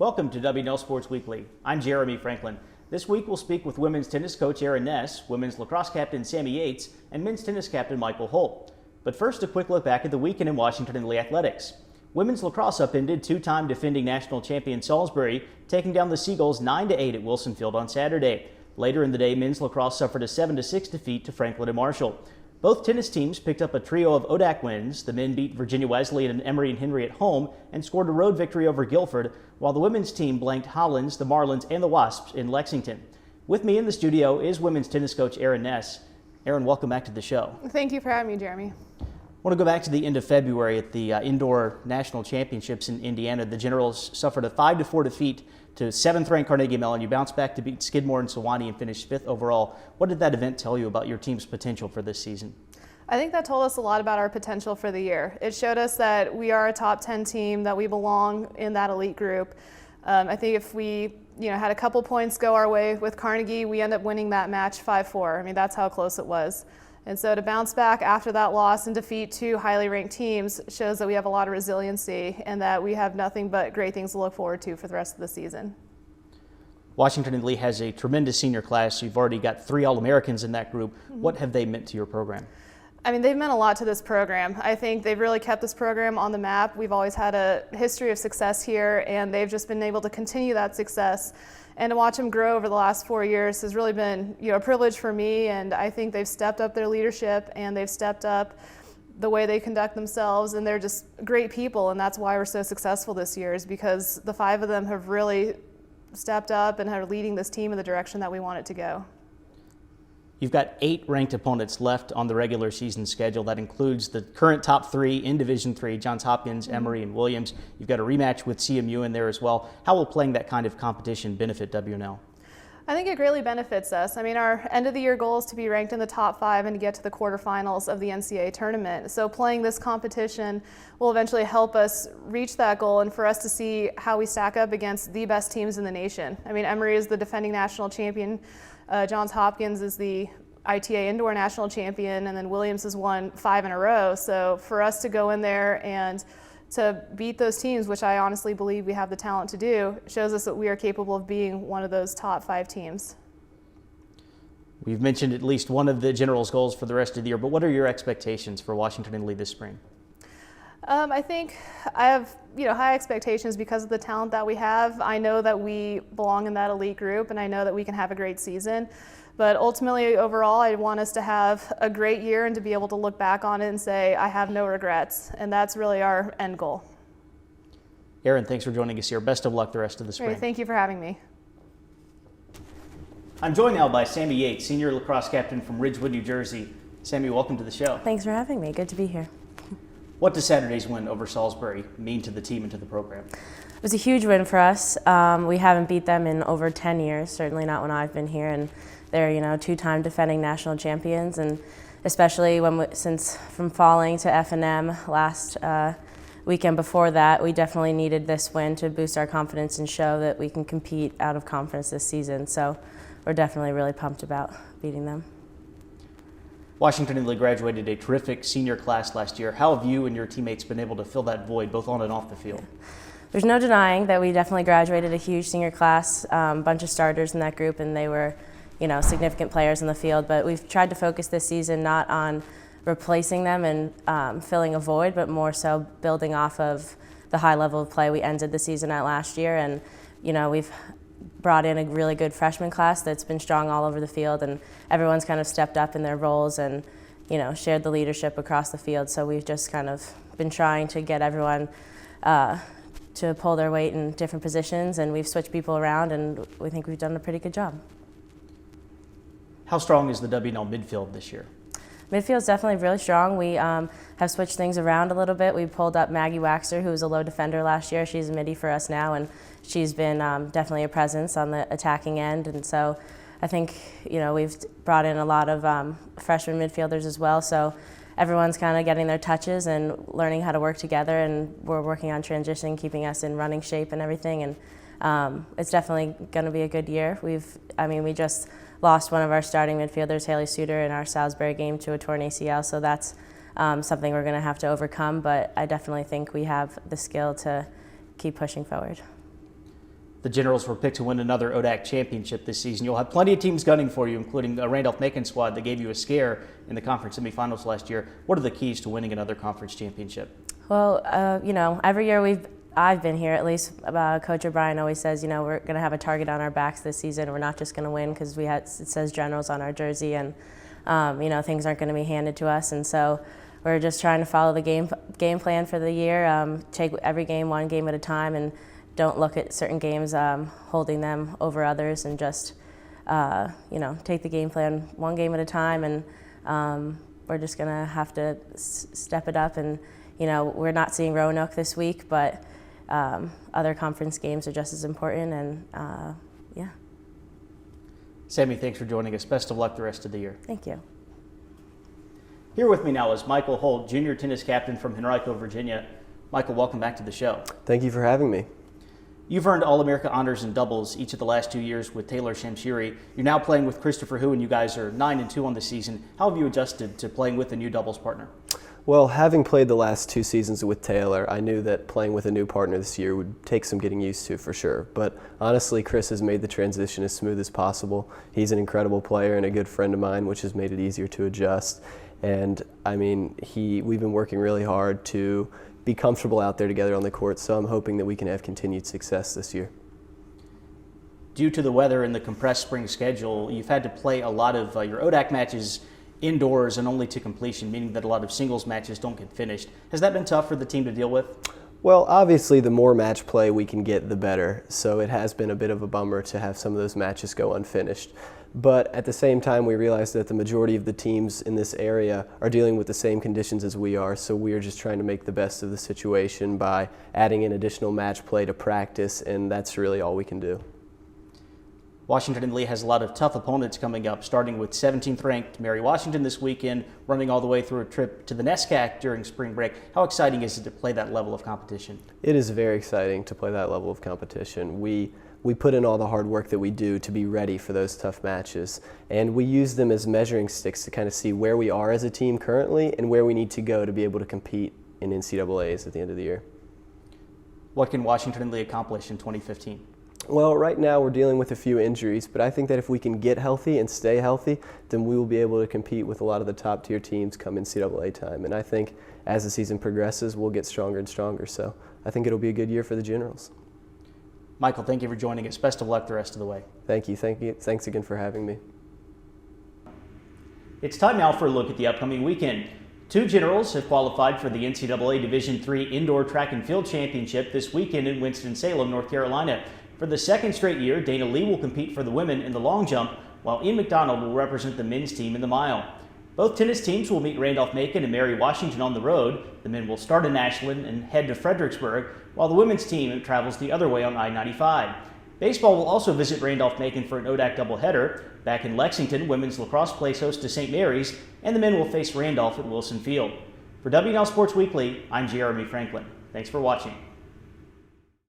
Welcome to W&L Sports Weekly. I'm Jeremy Franklin. This week we'll speak with women's tennis coach Erin Ness, women's lacrosse captain Sammy Yates, and men's tennis captain Michael Holt. But first, a quick look back at the weekend in Washington in the athletics. Women's lacrosse upended two-time defending national champion Salisbury, taking down the Seagulls 9-8 at Wilson Field on Saturday. Later in the day, men's lacrosse suffered a 7-6 defeat to Franklin and Marshall. Both tennis teams picked up a trio of ODAC wins. The men beat Virginia Wesleyan and Emory and Henry at home and scored a road victory over Guilford, while the women's team blanked Hollins, the Marlins, and the Wasps in Lexington. With me in the studio is women's tennis coach Erin Ness. Erin, welcome back to the show. Thank you for having me, Jeremy. I want to go back to the end of February at the indoor national championships in Indiana. The Generals suffered a 5-4 defeat to 7th-ranked Carnegie Mellon. You bounced back to beat Skidmore and Sewanee and finished 5th overall. What did that event tell you about your team's potential for this season? I think that told us a lot about our potential for the year. It showed us that we are a top 10 team, that we belong in that elite group. I think if we had a couple points go our way with Carnegie, we end up winning that match 5-4. I mean, that's how close it was. And so to bounce back after that loss and defeat two highly ranked teams shows that we have a lot of resiliency and that we have nothing but great things to look forward to for the rest of the season. Washington and Lee has a tremendous senior class. You've already got 3 All-Americans in that group. What have they meant to your program? I mean, they've meant a lot to this program. I think they've really kept this program on the map. We've always had a history of success here, and they've just been able to continue that success. And to watch them grow over the last 4 years has really been, a privilege for me. And I think they've stepped up their leadership and they've stepped up the way they conduct themselves. And they're just great people. And that's why we're so successful this year, is because the 5 of them have really stepped up and are leading this team in the direction that we want it to go. You've got 8 ranked opponents left on the regular season schedule. That includes the current top 3 in Division III, Johns Hopkins, Emory, and Williams. You've got a rematch with CMU in there as well. How will playing that kind of competition benefit W&L? I think it greatly benefits us. I mean, our end of the year goal is to be ranked in the top 5 and to get to the quarterfinals of the NCAA tournament. So playing this competition will eventually help us reach that goal and for us to see how we stack up against the best teams in the nation. I mean, Emory is the defending national champion. Johns Hopkins is the ITA indoor national champion, and then Williams has won 5 in a row. So for us to go in there and to beat those teams, which I honestly believe we have the talent to do, shows us that we are capable of being one of those top 5 teams. We've mentioned at least one of the Generals' goals for the rest of the year, but what are your expectations for Washington and Lee this spring? I think I have high expectations because of the talent that we have. I know that we belong in that elite group, and I know that we can have a great season. But ultimately, overall, I want us to have a great year and to be able to look back on it and say, I have no regrets. And that's really our end goal. Erin, thanks for joining us here. Best of luck the rest of the spring. Great, thank you for having me. I'm joined now by Sammy Yates, senior lacrosse captain from Ridgewood, New Jersey. Sammy, welcome to the show. Thanks for having me. Good to be here. What does Saturday's win over Salisbury mean to the team and to the program? It was a huge win for us. We haven't beat them in over 10 years, certainly not when I've been here. And they're, 2-time defending national champions. And especially since from falling to F&M last weekend before that, we definitely needed this win to boost our confidence and show that we can compete out of conference this season. So we're definitely really pumped about beating them. Washington and Lee graduated a terrific senior class last year. How have you and your teammates been able to fill that void both on and off the field? There's no denying that we definitely graduated a huge senior class, bunch of starters in that group, and they were, significant players in the field. But we've tried to focus this season not on replacing them and filling a void, but more so building off of the high level of play we ended the season at last year. And, we've brought in a really good freshman class that's been strong all over the field, and everyone's kind of stepped up in their roles and, shared the leadership across the field. So we've just kind of been trying to get everyone to pull their weight in different positions, and we've switched people around, and we think we've done a pretty good job. How strong is the W&L midfield this year? Midfield's definitely really strong. We have switched things around a little bit. We pulled up Maggie Waxer, who was a low defender last year. She's a midi for us now, and she's been definitely a presence on the attacking end. And so I think, we've brought in a lot of freshman midfielders as well. So everyone's kind of getting their touches and learning how to work together, and we're working on transitioning, keeping us in running shape and everything. And it's definitely going to be a good year. We just lost one of our starting midfielders, Haley Suter, in our Salisbury game to a torn ACL, so that's something we're going to have to overcome, but I definitely think we have the skill to keep pushing forward. The Generals were picked to win another ODAC championship this season. You'll have plenty of teams gunning for you, including a Randolph-Macon squad that gave you a scare in the conference semifinals last year. What are the keys to winning another conference championship? Well, every year I've been here, at least Coach O'Brien always says, we're going to have a target on our backs this season. We're not just going to win because it says Generals on our jersey, and things aren't going to be handed to us. And so we're just trying to follow the game plan for the year, take every game one game at a time, and don't look at certain games holding them over others, and just take the game plan one game at a time. And we're just going to have to step it up. And we're not seeing Roanoke this week, but other conference games are just as important. And yeah. Sammy, thanks for joining us. Best of luck the rest of the year. Thank you. Here with me now is Michael Holt, junior tennis captain from Henrico, Virginia. Michael, welcome back to the show. Thank you for having me. You've earned All-America honors in doubles each of the last 2 years with Taylor Shamshiri. You're now playing with Christopher Hu, and you guys are 9-2 on the season. How have you adjusted to playing with a new doubles partner? Well, having played the last 2 seasons with Taylor, I knew that playing with a new partner this year would take some getting used to for sure. But honestly, Chris has made the transition as smooth as possible. He's an incredible player and a good friend of mine, which has made it easier to adjust. And I mean, we've been working really hard to be comfortable out there together on the court, so I'm hoping that we can have continued success this year. Due to the weather and the compressed spring schedule, you've had to play a lot of your ODAC matches indoors and only to completion, meaning that a lot of singles matches don't get finished. Has that been tough for the team to deal with? Well, obviously the more match play we can get, the better, so it has been a bit of a bummer to have some of those matches go unfinished. But at the same time, we realize that the majority of the teams in this area are dealing with the same conditions as we are, so we are just trying to make the best of the situation by adding in additional match play to practice, and that's really all we can do. Washington and Lee has a lot of tough opponents coming up, starting with 17th ranked Mary Washington this weekend, running all the way through a trip to the NESCAC during spring break. How exciting is it to play that level of competition? It is very exciting to play that level of competition. We put in all the hard work that we do to be ready for those tough matches, and we use them as measuring sticks to kind of see where we are as a team currently and where we need to go to be able to compete in NCAAs at the end of the year. What can Washington and Lee accomplish in 2015? Well, right now we're dealing with a few injuries, but I think that if we can get healthy and stay healthy, then we will be able to compete with a lot of the top tier teams come NCAA time. And I think as the season progresses, we'll get stronger and stronger. So I think it'll be a good year for the Generals. Michael, thank you for joining us. Best of luck the rest of the way. Thank you. Thanks again for having me. It's time now for a look at the upcoming weekend. 2 Generals have qualified for the NCAA Division III Indoor Track and Field Championship this weekend in Winston-Salem, North Carolina. For the second straight year, Dana Lee will compete for the women in the long jump, while Ian McDonald will represent the men's team in the mile. Both tennis teams will meet Randolph-Macon and Mary Washington on the road. The men will start in Ashland and head to Fredericksburg, while the women's team travels the other way on I-95. Baseball will also visit Randolph-Macon for an ODAC doubleheader. Back in Lexington, women's lacrosse plays host to St. Mary's, and the men will face Randolph at Wilson Field. For W&L Sports Weekly, I'm Jeremy Franklin. Thanks for watching.